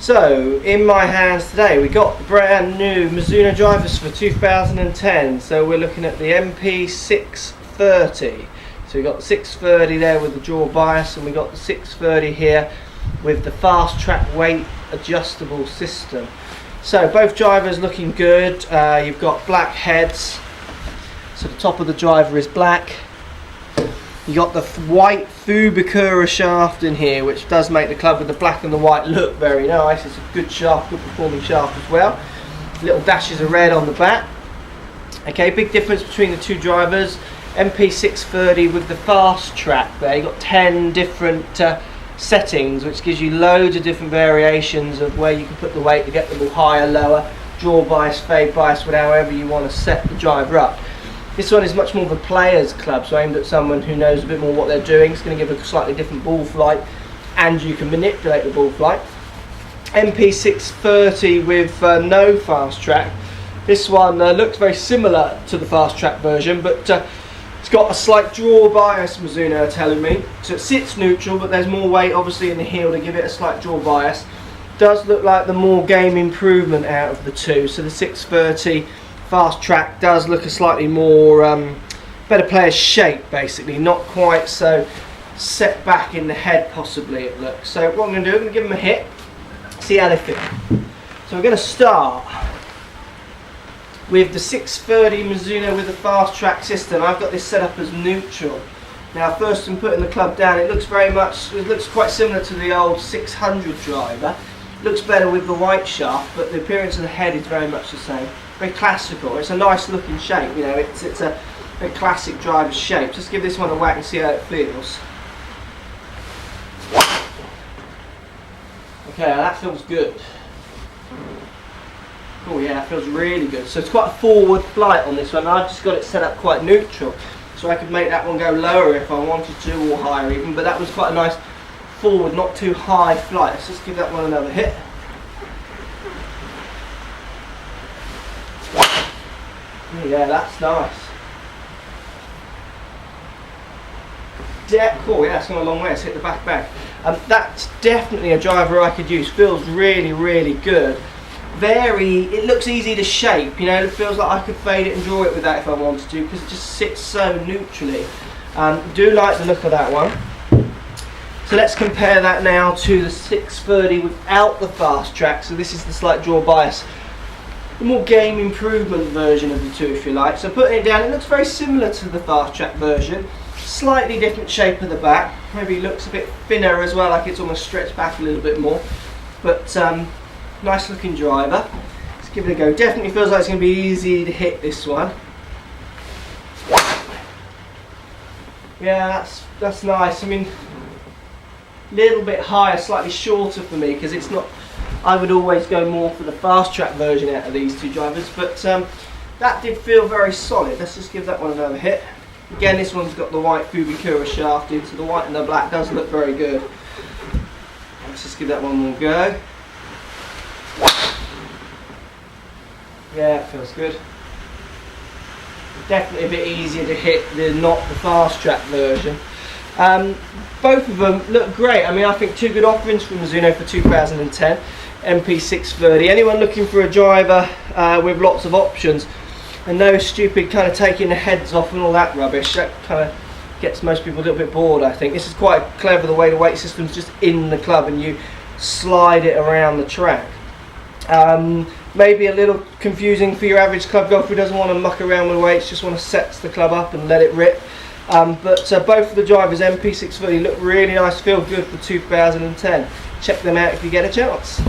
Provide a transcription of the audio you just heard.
So in my hands today we got brand new Mizuno drivers for 2010. So we're looking at the MP630. So we got the 630 there with the dual bias, and we got the 630 here with the fast track weight adjustable system. So both drivers looking good. You've got black heads, so the top of the driver is black. You got the white Fubikura shaft in here, which does make the club with the black and the white look very nice. It's a good shaft, good performing shaft as well. Little dashes of red on the back. Okay, big difference between the two drivers. MP630 with the fast track there, you've got 10 different settings, which gives you loads of different variations of where you can put the weight to get them all higher, lower, draw bias, fade bias, however you want to set the driver up. This one is much more of a player's club, so aimed at someone who knows a bit more what they're doing. It's going to give a slightly different ball flight, and you can manipulate the ball flight. MP630 with no fast track. This one looks very similar to the fast track version, but it's got a slight draw bias, Mizuno are telling me. So it sits neutral, but there's more weight obviously in the heel to give it a slight draw bias. Does look like the more game improvement out of the two. So the 630 fast track does look a slightly more better player's shape, basically. Not quite so set back in the head, possibly it looks. So what I'm going to do, I'm going to give them a hit, see how they feel. So we're going to start with the 630 Mizuno with the fast track system. I've got this set up as neutral. Now first I'm putting the club down. It looks quite similar to the old 600 driver. Looks better with the white shaft, but the appearance of the head is very much the same. Very classical. It's a nice looking shape, you know, it's a very classic driver's shape. Just give this one a whack and see how it feels. Okay, that feels good. Oh yeah, that feels really good. So it's quite a forward flight on this one. I've just got it set up quite neutral, so I could make that one go lower if I wanted to, or higher even, but that was quite a nice forward, not too high flight. Let's just give that one another hit. Yeah, that's nice. Cool, yeah, it's gone a long way. Let's hit the back bag. That's definitely a driver I could use. Feels really, really good. It looks easy to shape, you know, it feels like I could fade it and draw it with that if I wanted to, because it just sits so neutrally. Do like the look of that one. So let's compare that now to the 630 without the fast track. So this is the slight draw bias, the more game improvement version of the two, if you like. So putting it down, it looks very similar to the fast track version. Slightly different shape of the back, maybe looks a bit thinner as well, like it's almost stretched back a little bit more. But nice looking driver. Let's give it a go. Definitely feels like it's going to be easy to hit this one. Yeah, that's nice. I mean, a little bit higher, slightly shorter for me, because it's not. I would always go more for the fast track version out of these two drivers, but that did feel very solid. Let's just give that one another hit. Again, this one's got the white Fubikura shaft in, so the white and the black does look very good. Let's just give that one more go. Yeah, it feels good. Definitely a bit easier to hit than not the fast track version. Both of them look great. I mean, I think two good offerings from Mizuno for 2010. MP630. Anyone looking for a driver with lots of options and no stupid kind of taking the heads off and all that rubbish, that kind of gets most people a little bit bored, I think. This is quite clever, the way the weight system's just in the club and you slide it around the track. Maybe a little confusing for your average club golfer who doesn't want to muck around with weights, just want to set the club up and let it rip. But both of the drivers, MP630, look really nice, feel good for 2010. Check them out if you get a chance.